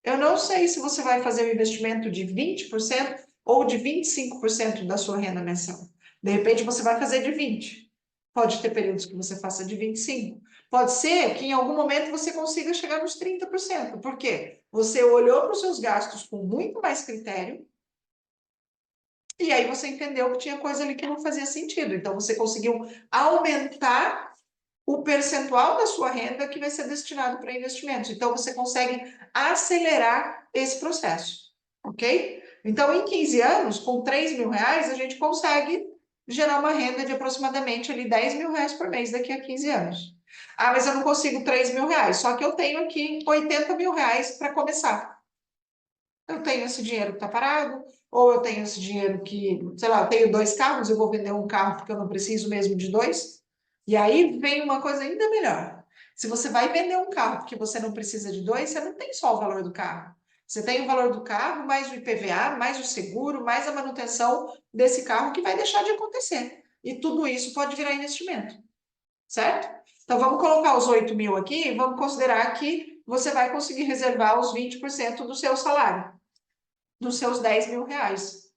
Speaker 1: Eu não sei se você vai fazer um investimento de 20% ou de 25% da sua renda mensal. De repente, você vai fazer de 20%. Pode ter períodos que você faça de 25%. Pode ser que em algum momento você consiga chegar nos 30%. Por quê? Você olhou para os seus gastos com muito mais critério e aí você entendeu que tinha coisa ali que não fazia sentido. Então, você conseguiu aumentar o percentual da sua renda que vai ser destinado para investimentos. Então, você consegue acelerar esse processo, ok? Então, em 15 anos, com 3 mil reais, a gente consegue gerar uma renda de aproximadamente ali 10 mil reais por mês daqui a 15 anos. Ah, mas eu não consigo 3 mil reais, só que eu tenho aqui 80 mil reais para começar. Eu tenho esse dinheiro que está parado, ou eu tenho esse dinheiro que, sei lá, eu tenho 2 carros, eu vou vender um carro porque eu não preciso mesmo de 2. E aí vem uma coisa ainda melhor. Se você vai vender um carro porque você não precisa de 2, você não tem só o valor do carro. Você tem o valor do carro, mais o IPVA, mais o seguro, mais a manutenção desse carro que vai deixar de acontecer. E tudo isso pode virar investimento, certo? Então vamos colocar os 8 mil aqui e vamos considerar que você vai conseguir reservar os 20% do seu salário, dos seus 10 mil reais.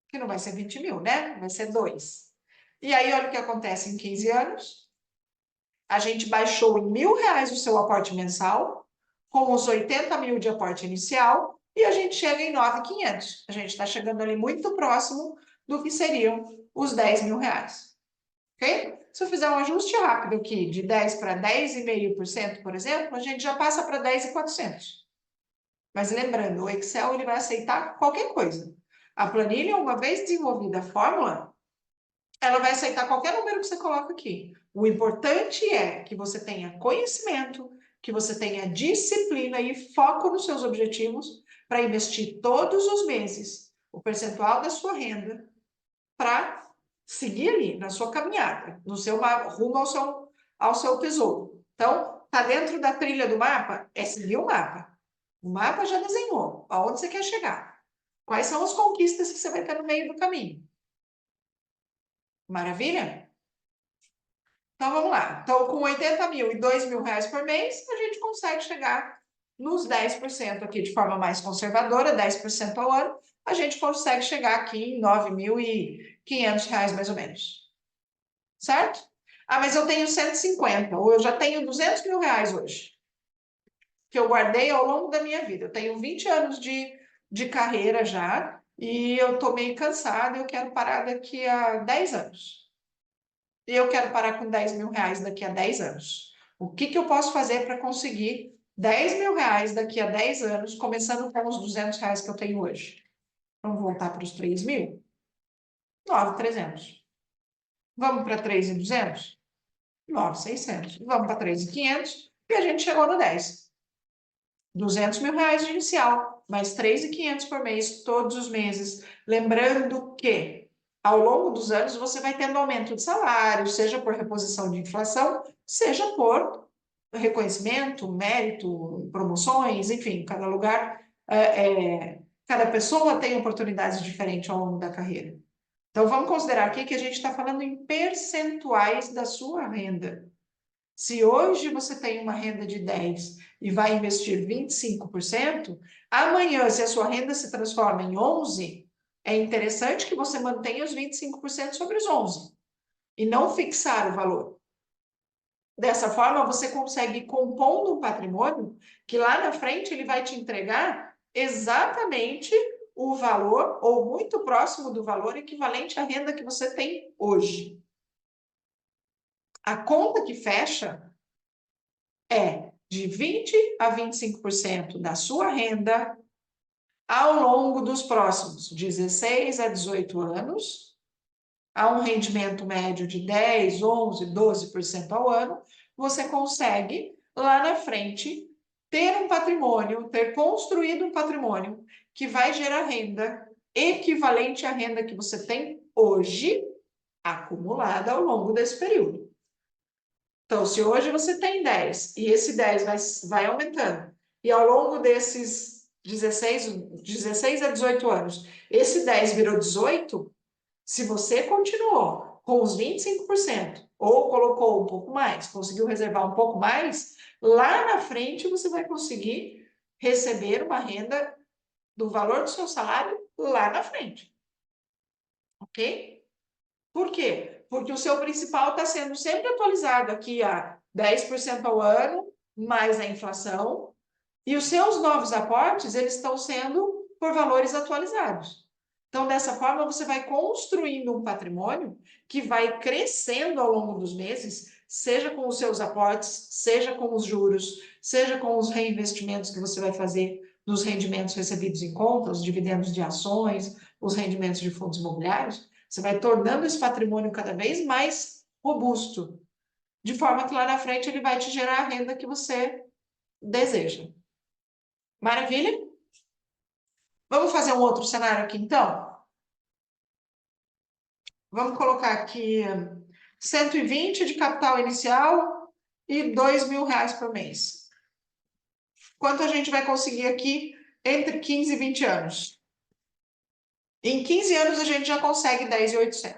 Speaker 1: Que não vai ser 20 mil, né? Vai ser 2. E aí, olha o que acontece em 15 anos. A gente baixou em R$ 1.000 o seu aporte mensal, com os 80 mil de aporte inicial, e a gente chega em 9.500. A gente está chegando ali muito próximo do que seriam os 10 mil reais. Ok? Se eu fizer um ajuste rápido aqui, de 10 para 10,5%, por exemplo, a gente já passa para 10.400. Mas lembrando, o Excel ele vai aceitar qualquer coisa. A planilha, uma vez desenvolvida a fórmula, ela vai aceitar qualquer número que você coloca aqui. O importante é que você tenha conhecimento, que você tenha disciplina e foco nos seus objetivos para investir todos os meses o percentual da sua renda para seguir ali na sua caminhada, no seu rumo ao seu tesouro. Então, tá dentro da trilha do mapa? É seguir o mapa. O mapa já desenhou aonde você quer chegar. Quais são as conquistas que você vai ter no meio do caminho? Maravilha? Então, vamos lá. Então, com 80 mil e 2 mil reais por mês, a gente consegue chegar nos 10% aqui de forma mais conservadora, 10% ao ano. A gente consegue chegar aqui em 9.500 R$ 500 mais ou menos. Certo? Ah, mas eu tenho 150, ou eu já tenho R$ 200.000 hoje, que eu guardei ao longo da minha vida. Eu tenho 20 anos de carreira já, e eu tô meio cansada, eu quero parar daqui a 10 anos. E eu quero parar com R$ 10.000 daqui a 10 anos. O que que eu posso fazer para conseguir R$ 10.000 daqui a 10 anos, começando com os R$ 200 que eu tenho hoje? Vamos voltar para os 3.000? 9.300. Vamos para 3.200? 9.600. Vamos para 3.500 e a gente chegou no 10. R$ 200.000 de inicial, mais 3.500 por mês, todos os meses. Lembrando que, ao longo dos anos, você vai tendo aumento de salário, seja por reposição de inflação, seja por reconhecimento, mérito, promoções, enfim, cada lugar, cada pessoa tem oportunidades diferentes ao longo da carreira. Então, vamos considerar aqui que a gente está falando em percentuais da sua renda. Se hoje você tem uma renda de 10 e vai investir 25%, amanhã, se a sua renda se transforma em 11, é interessante que você mantenha os 25% sobre os 11 e não fixar o valor. Dessa forma, você consegue ir compondo um patrimônio que lá na frente ele vai te entregar exatamente o valor, ou muito próximo do valor equivalente à renda que você tem hoje. A conta que fecha é de 20 a 25% da sua renda ao longo dos próximos 16 a 18 anos, a um rendimento médio de 10, 11, 12% ao ano, você consegue lá na frente ter um patrimônio, ter construído um patrimônio que vai gerar renda equivalente à renda que você tem hoje, acumulada ao longo desse período. Então, se hoje você tem 10 e esse 10 vai aumentando, e ao longo desses 16 a 18 anos, esse 10 virou 18, se você continuou com os 25%, ou colocou um pouco mais, conseguiu reservar um pouco mais, lá na frente você vai conseguir receber uma renda do valor do seu salário lá na frente. Ok? Por quê? Porque o seu principal está sendo sempre atualizado aqui a 10% ao ano, mais a inflação, e os seus novos aportes, eles estão sendo por valores atualizados. Então, dessa forma, você vai construindo um patrimônio que vai crescendo ao longo dos meses, seja com os seus aportes, seja com os juros, seja com os reinvestimentos que você vai fazer nos rendimentos recebidos em conta, os dividendos de ações, os rendimentos de fundos imobiliários. Você vai tornando esse patrimônio cada vez mais robusto, de forma que lá na frente ele vai te gerar a renda que você deseja. Maravilha? Vamos fazer um outro cenário aqui, então? Vamos colocar aqui 120 de capital inicial e R$ 2.000 por mês. Quanto a gente vai conseguir aqui entre 15 e 20 anos? Em 15 anos a gente já consegue 10.800.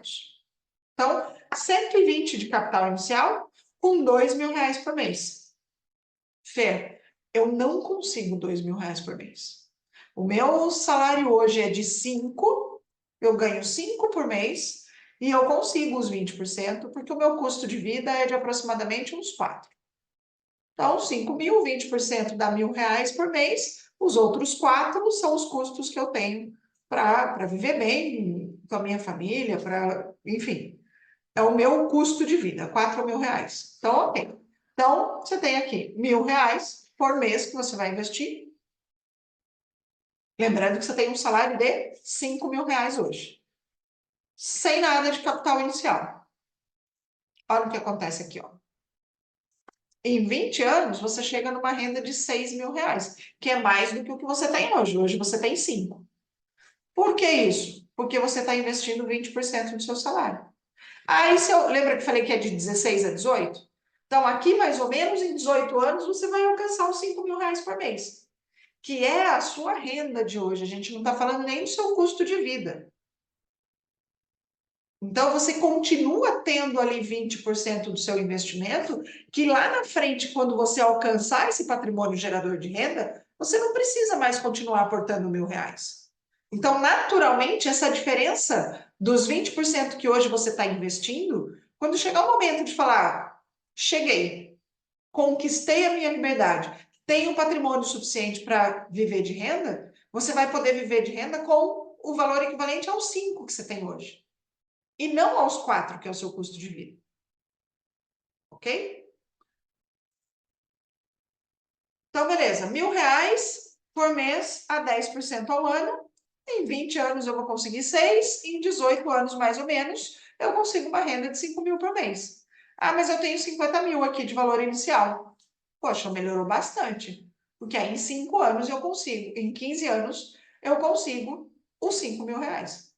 Speaker 1: Então, 120 de capital inicial com R$ 2.000 por mês. Fê, eu não consigo R$ 2.000 por mês. O meu salário hoje é de 5, eu ganho 5 por mês e eu consigo os 20%, porque o meu custo de vida é de aproximadamente uns 4. Então, 5.000, 20% dá R$ 1.000 por mês, os outros 4 são os custos que eu tenho para viver bem com a minha família, enfim, é o meu custo de vida, R$ 4.000. Então, ok. Então, você tem aqui R$ 1.000 por mês que você vai investir. Lembrando que você tem um salário de R$ 5.000 hoje, sem nada de capital inicial. Olha o que acontece aqui, ó. Em 20 anos, você chega numa renda de R$ 6.000, que é mais do que o que você tem hoje. Hoje você tem 5. Por que isso? Porque você está investindo 20% do seu salário. Aí, lembra que eu falei que é de 16 a 18? Então, aqui, mais ou menos, em 18 anos, você vai alcançar os R$ 5.000 por mês, que é a sua renda de hoje. A gente não está falando nem do seu custo de vida. Então, você continua tendo ali 20% do seu investimento, que lá na frente, quando você alcançar esse patrimônio gerador de renda, você não precisa mais continuar aportando R$ 1.000. Então, naturalmente, essa diferença dos 20% que hoje você está investindo, quando chegar o momento de falar, cheguei, conquistei a minha liberdade, tenho um patrimônio suficiente para viver de renda, você vai poder viver de renda com o valor equivalente aos 5 que você tem hoje. E não aos 4, que é o seu custo de vida. Ok? Então, beleza, R$ 1.000 por mês a 10% ao ano. Em 20 anos eu vou conseguir 6, em 18 anos mais ou menos, eu consigo uma renda de 5 mil por mês. Ah, mas eu tenho 50 mil aqui de valor inicial. Poxa, melhorou bastante. Porque aí em 5 anos eu consigo, em 15 anos eu consigo os 5 mil reais.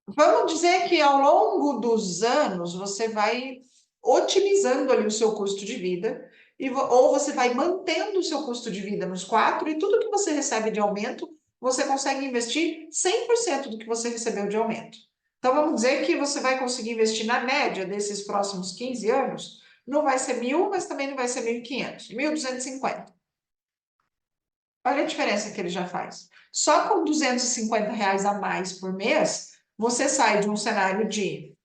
Speaker 1: Vamos dizer que ao longo dos anos você vai otimizando ali o seu custo de vida, ou você vai mantendo o seu custo de vida nos 4, e tudo que você recebe de aumento, você consegue investir 100% do que você recebeu de aumento. Então vamos dizer que você vai conseguir investir na média desses próximos 15 anos, não vai ser 1.000, mas também não vai ser 1.500, 1.250. Olha a diferença que ele já faz. Só com R$ 250 a mais por mês, você sai de um cenário de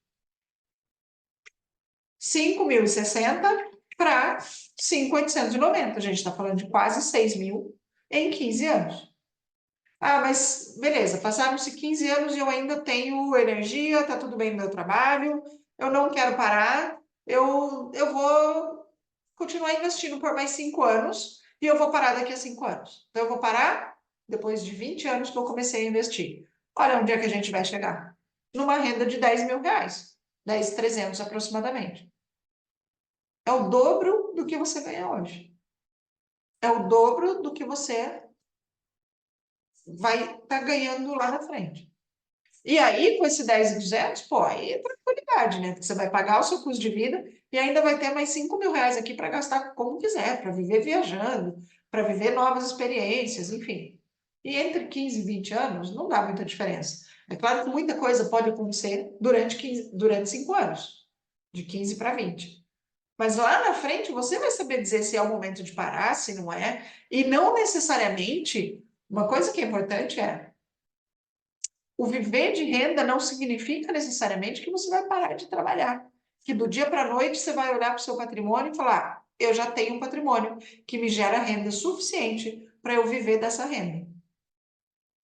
Speaker 1: 5.060 para 5.890. A gente está falando de quase 6 mil em 15 anos. Ah, mas beleza, passaram-se 15 anos e eu ainda tenho energia, tá tudo bem no meu trabalho, eu não quero parar, eu vou continuar investindo por mais 5 anos e eu vou parar daqui a 5 anos. Então, eu vou parar depois de 20 anos que eu comecei a investir. Olha onde é que a gente vai chegar. Numa renda de R$ 10.000, 10.300 aproximadamente. É o dobro do que você ganha hoje. É o dobro do que você vai estar ganhando lá na frente. E aí, com esse 10.200, pô, aí é tranquilidade, né? Porque você vai pagar o seu custo de vida e ainda vai ter mais 5 mil reais aqui para gastar como quiser, para viver viajando, para viver novas experiências, enfim. E entre 15 e 20 anos, não dá muita diferença. É claro que muita coisa pode acontecer durante 5 anos, de 15 para 20. Mas lá na frente você vai saber dizer se é o momento de parar, se não é. E não necessariamente, uma coisa que é importante é, o viver de renda não significa necessariamente que você vai parar de trabalhar. Que do dia para a noite você vai olhar para o seu patrimônio e falar: eu já tenho um patrimônio que me gera renda suficiente para eu viver dessa renda.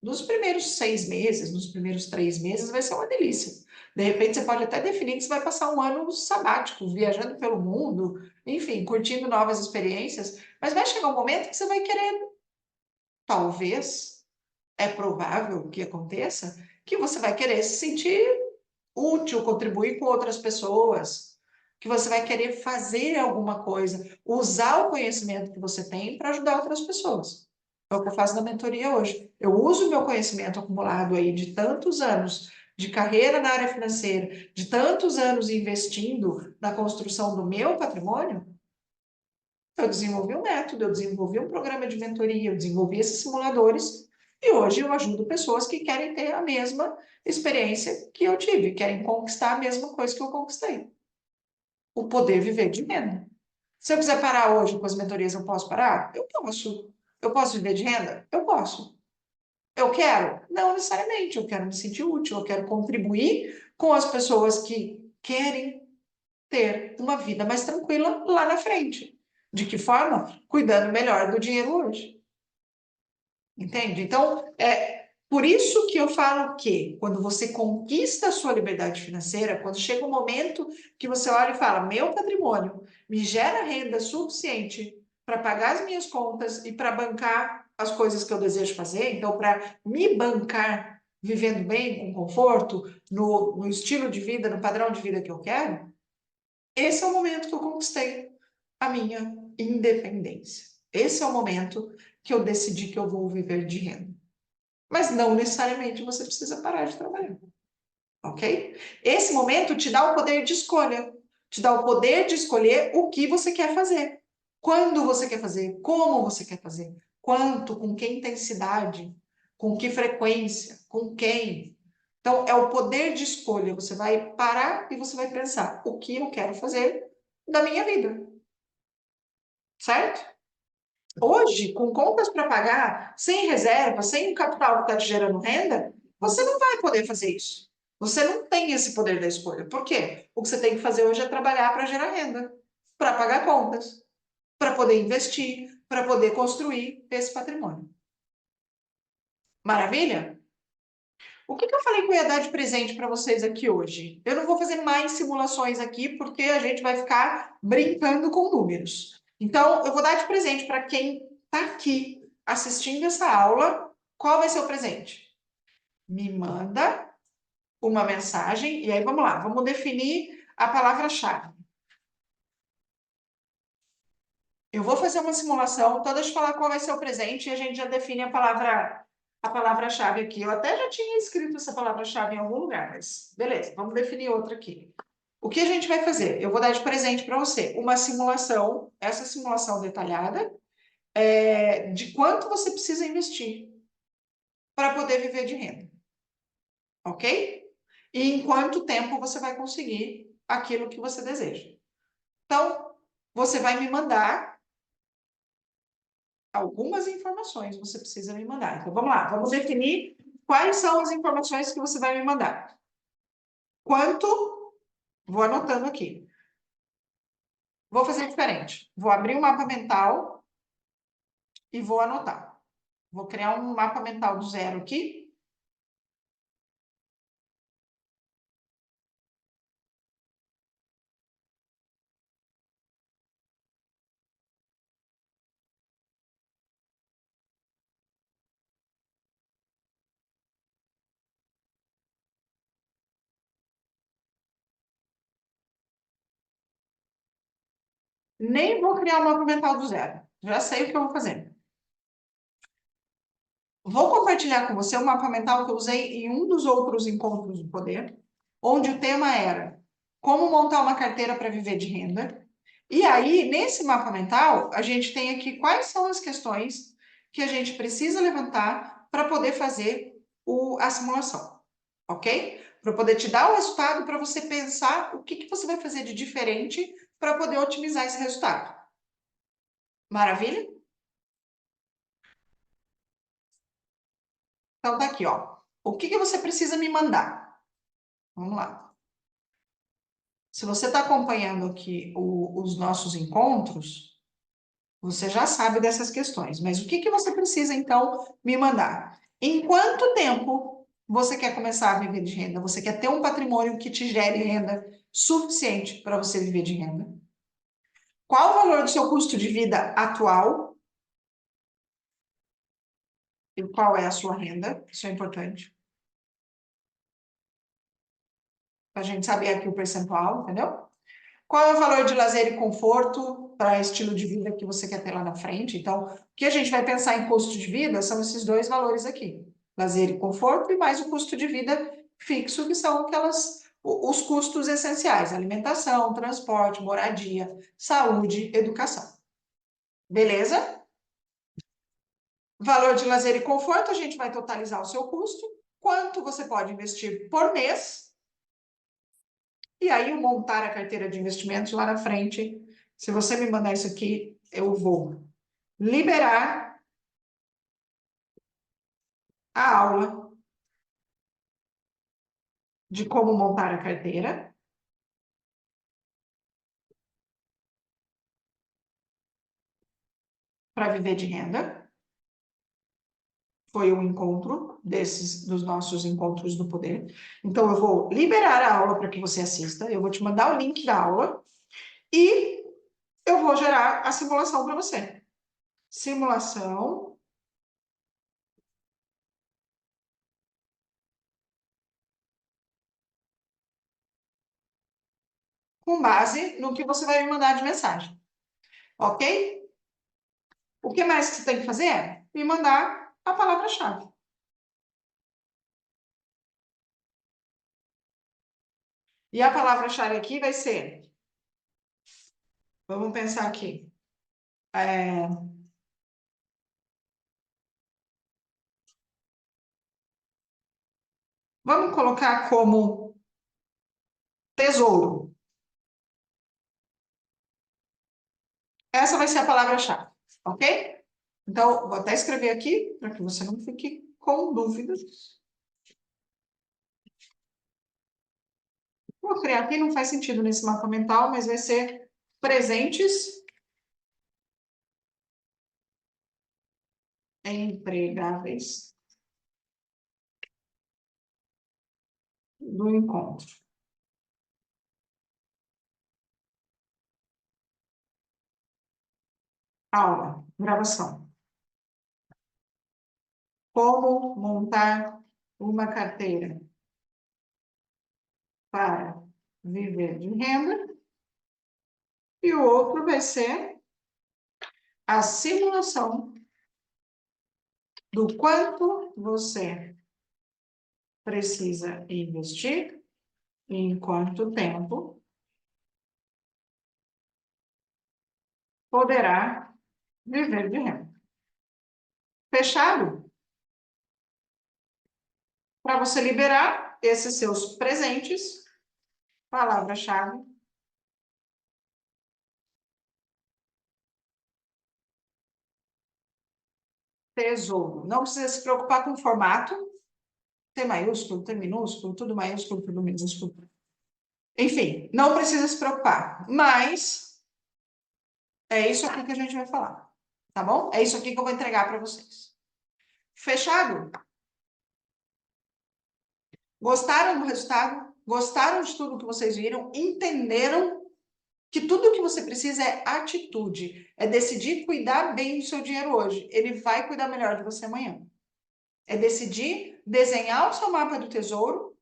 Speaker 1: Nos primeiros 6 meses, nos primeiros 3 meses, vai ser uma delícia. De repente, você pode até definir que você vai passar um ano sabático, viajando pelo mundo, enfim, curtindo novas experiências, mas vai chegar um momento que você vai querer, talvez, é provável que aconteça, que você vai querer se sentir útil, contribuir com outras pessoas, que você vai querer fazer alguma coisa, usar o conhecimento que você tem para ajudar outras pessoas. É o que eu faço na mentoria hoje. Eu uso o meu conhecimento acumulado aí de tantos anos de carreira na área financeira, de tantos anos investindo na construção do meu patrimônio. Eu desenvolvi um método, eu desenvolvi um programa de mentoria, eu desenvolvi esses simuladores e hoje eu ajudo pessoas que querem ter a mesma experiência que eu tive, querem conquistar a mesma coisa que eu conquistei. O poder viver de renda. Se eu quiser parar hoje com as mentorias, eu posso parar? Eu posso. Eu posso viver de renda? Eu posso. Eu quero? Não necessariamente. Eu quero me sentir útil, eu quero contribuir com as pessoas que querem ter uma vida mais tranquila lá na frente. De que forma? Cuidando melhor do dinheiro hoje. Entende? Então, é por isso que eu falo que quando você conquista a sua liberdade financeira, quando chega um momento que você olha e fala: meu patrimônio me gera renda suficiente para pagar as minhas contas e para bancar as coisas que eu desejo fazer, então, para me bancar vivendo bem, com conforto, no estilo de vida, no padrão de vida que eu quero, esse é o momento que eu conquistei a minha independência. Esse é o momento que eu decidi que eu vou viver de renda. Mas não necessariamente você precisa parar de trabalhar, ok? Esse momento te dá o poder de escolha, te dá o poder de escolher o que você quer fazer, quando você quer fazer, como você quer fazer, quanto, com que intensidade, com que frequência, com quem. Então, é o poder de escolha. Você vai parar e você vai pensar: o que eu quero fazer da minha vida, certo? Hoje, com contas para pagar, sem reserva, sem um capital que está te gerando renda, você não vai poder fazer isso. Você não tem esse poder da escolha. Por quê? O que você tem que fazer hoje é trabalhar para gerar renda, para pagar contas, para poder investir, para poder construir esse patrimônio. Maravilha? O que eu falei que eu ia dar de presente para vocês aqui hoje? Eu não vou fazer mais simulações aqui, porque a gente vai ficar brincando com números. Então, eu vou dar de presente para quem está aqui assistindo essa aula. Qual vai ser o presente? Me manda uma mensagem, e aí vamos lá, vamos definir a palavra-chave. Eu vou fazer uma simulação, então deixa eu falar qual vai ser o presente e a gente já define a palavra-chave aqui. Eu até já tinha escrito essa palavra-chave em algum lugar, mas beleza, vamos definir outra aqui. O que a gente vai fazer? Eu vou dar de presente para você uma simulação, essa simulação detalhada, de quanto você precisa investir para poder viver de renda, ok? E em quanto tempo você vai conseguir aquilo que você deseja. Então, você vai me mandar algumas informações, você precisa me mandar. Então, vamos lá, vamos definir quais são as informações que você vai me mandar. Quanto, vou anotando aqui. Vou fazer diferente. Vou abrir um mapa mental e vou anotar. Vou criar um mapa mental do zero aqui. Nem vou criar um mapa mental do zero. Já sei o que eu vou fazer. Vou compartilhar com você um mapa mental que eu usei em um dos outros encontros do poder, onde o tema era como montar uma carteira para viver de renda. E aí, nesse mapa mental, a gente tem aqui quais são as questões que a gente precisa levantar para poder fazer a simulação, ok? Para poder te dar o resultado, para você pensar o que você vai fazer de diferente para poder otimizar esse resultado. Maravilha? Então, tá aqui, ó. O que você precisa me mandar? Vamos lá. Se você está acompanhando aqui os nossos encontros, você já sabe dessas questões. Mas o que você precisa, então, me mandar? Em quanto tempo você quer começar a viver de renda? Você quer ter um patrimônio que te gere renda suficiente para você viver de renda? Qual o valor do seu custo de vida atual? E qual é a sua renda? Isso é importante. Para a gente saber aqui o percentual, entendeu? Qual é o valor de lazer e conforto para estilo de vida que você quer ter lá na frente? Então, o que a gente vai pensar em custo de vida são esses dois valores aqui: lazer e conforto, e mais o custo de vida fixo, que são os custos essenciais: alimentação, transporte, moradia, saúde, educação. Beleza? Valor de lazer e conforto, a gente vai totalizar o seu custo, quanto você pode investir por mês. E aí, o montar a carteira de investimentos lá na frente, se você me mandar isso aqui, eu vou liberar a aula de como montar a carteira para viver de renda. Foi um encontro dos nossos encontros do poder. Então, eu vou liberar a aula para que você assista. Eu vou te mandar o link da aula e eu vou gerar a simulação para você. Simulação com base no que você vai me mandar de mensagem. Ok? O que mais que você tem que fazer é me mandar a palavra-chave. E a palavra-chave aqui vai ser, vamos pensar aqui, é, vamos colocar como tesouro. Essa vai ser a palavra-chave, ok? Então, vou até escrever aqui, para que você não fique com dúvidas. Vou criar aqui, não faz sentido nesse mapa mental, mas vai ser presentes empregáveis do encontro. Aula, gravação. Como montar uma carteira para viver de renda. E o outro vai ser a simulação do quanto você precisa investir e em quanto tempo poderá viver de renda. Fechado? Para você liberar esses seus presentes, palavra-chave, tesouro. Não precisa se preocupar com o formato, T maiúsculo, T minúsculo, tudo maiúsculo, tudo minúsculo. Enfim, não precisa se preocupar, mas é isso aqui que a gente vai falar, tá bom? É isso aqui que eu vou entregar para vocês. Fechado? Gostaram do resultado? Gostaram de tudo que vocês viram? Entenderam que tudo que você precisa é atitude, é decidir cuidar bem do seu dinheiro hoje. Ele vai cuidar melhor de você amanhã. É decidir desenhar o seu mapa do tesouro,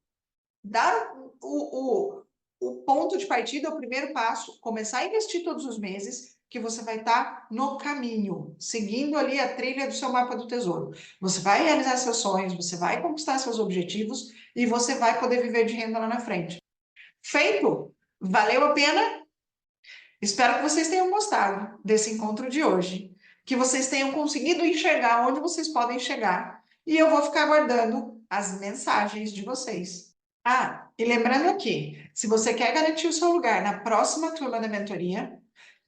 Speaker 1: dar o ponto de partida, o primeiro passo, começar a investir todos os meses, que você vai estar no caminho, seguindo ali a trilha do seu mapa do tesouro. Você vai realizar seus sonhos, você vai conquistar seus objetivos e você vai poder viver de renda lá na frente. Feito? Valeu a pena? Espero que vocês tenham gostado desse encontro de hoje, que vocês tenham conseguido enxergar onde vocês podem chegar. E eu vou ficar aguardando as mensagens de vocês. Ah, e lembrando aqui, se você quer garantir o seu lugar na próxima turma da mentoria,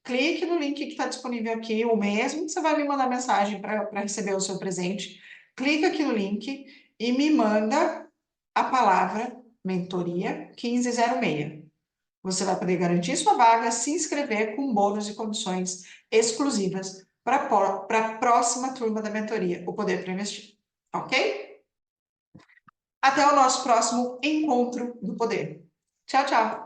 Speaker 1: clique no link que está disponível aqui, o mesmo que você vai me mandar mensagem para receber o seu presente. Clica aqui no link e me manda a palavra mentoria 1506. Você vai poder garantir sua vaga, se inscrever com bônus e condições exclusivas para a próxima turma da mentoria, o Poder para Investir. Ok? Até o nosso próximo encontro do poder. Tchau, tchau!